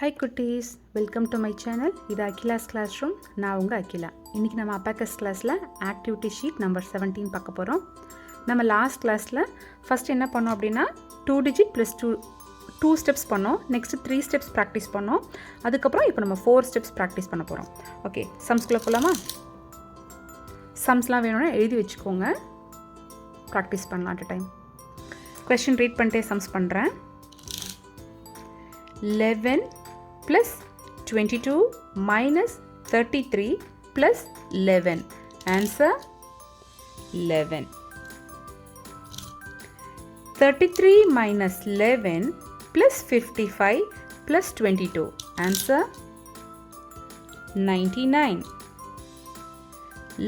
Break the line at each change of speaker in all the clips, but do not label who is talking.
Hi குட்டீஸ், welcome to my channel. இது Akila's class room. நான் உங்கள் அகிலா. இன்றைக்கி நம்ம அபாக்கஸ் கிளாஸில் ஆக்டிவிட்டி ஷீட் நம்பர் 17 பார்க்க போகிறோம். நம்ம லாஸ்ட் கிளாஸில் ஃபஸ்ட் என்ன பண்ணோம் அப்படின்னா 2 digit ப்ளஸ் 2 ஸ்டெப்ஸ் பண்ணோம். நெக்ஸ்ட்டு 3 ஸ்டெப்ஸ் ப்ராக்டிஸ் பண்ணோம். அதுக்கப்புறம் இப்போ நம்ம 4 ஸ்டெப்ஸ் ப்ராக்டிஸ் பண்ண போகிறோம். ஓகே, சம்ஸ்குள்ளே போகலாமா? சம்ஸ்லாம் வேணும்னா எழுதி வச்சுக்கோங்க, ப்ராக்டிஸ் பண்ணலாம் அட் டைம். கொஸ்டின் ரீட் பண்ணிட்டே சம்ஸ் பண்ணுறேன். 11 plus 22 minus 33 plus 11. Answer 11. 33 minus 11 plus 55 plus 22. Answer 99.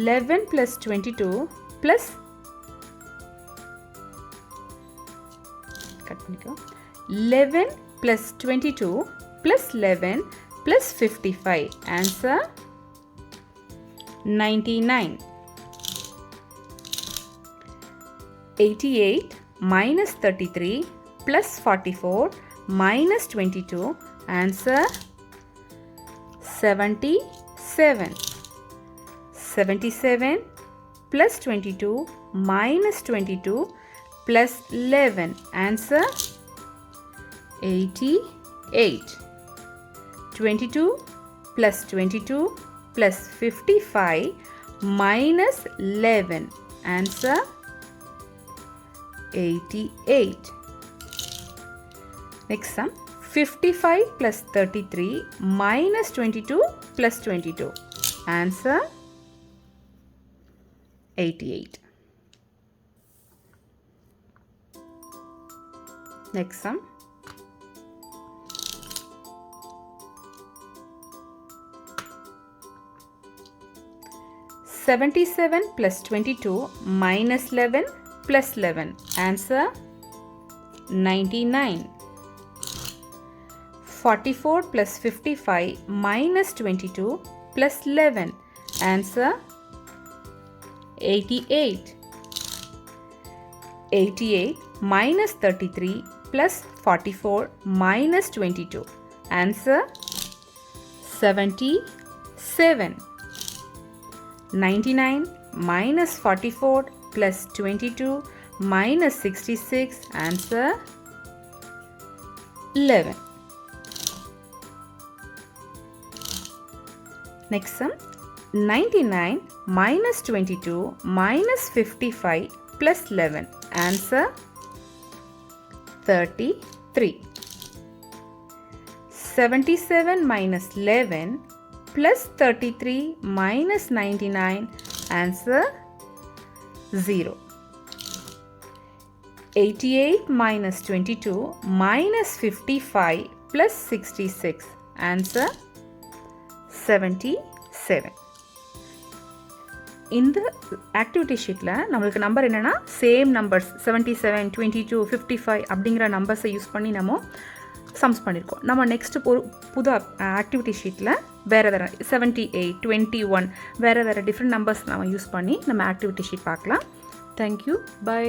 11 plus 22 plus 11 plus 22 plus 11 plus 55. Answer 99. 88 minus 33 plus 44 minus 22. Answer 77. 77 plus 22 minus 22 plus 11. Answer 88. 22 plus 22 plus 55 minus 11. Answer 88. Next sum. 55 plus 33 minus 22 plus 22. Answer 88. Next sum. 77 plus 22 minus 11 plus 11. Answer 99. 44 plus 55 minus 22 plus 11. Answer 88. 88 minus 33 plus 44 minus 22. Answer 77. 99 minus 44 plus 22 minus 66. Answer 11. Next sum. 99 minus 22 minus 55 plus 11. Answer 33. 77 minus 11 plus 33 minus 99. Answer 0. 88 minus 22 minus 55 plus 66. Answer 77. இந்த activity ஷீட்டில் நம்மளுக்கு number என்னென்னா same numbers 77, 22, 55 அப்படிங்கிற நம்பர்ஸை use பண்ணி நம்ம sums பண்ணியிருக்கோம். நம்ம நெக்ஸ்ட்டு புது ஆக்டிவிட்டி ஷீட்டில் வேறு 78, 21 வேறு டிஃப்ரெண்ட் நம்பர்ஸ் நம்ம யூஸ் பண்ணி நம்ம ஆக்டிவிட்டி ஷீட் பார்க்கலாம். Thank you, by.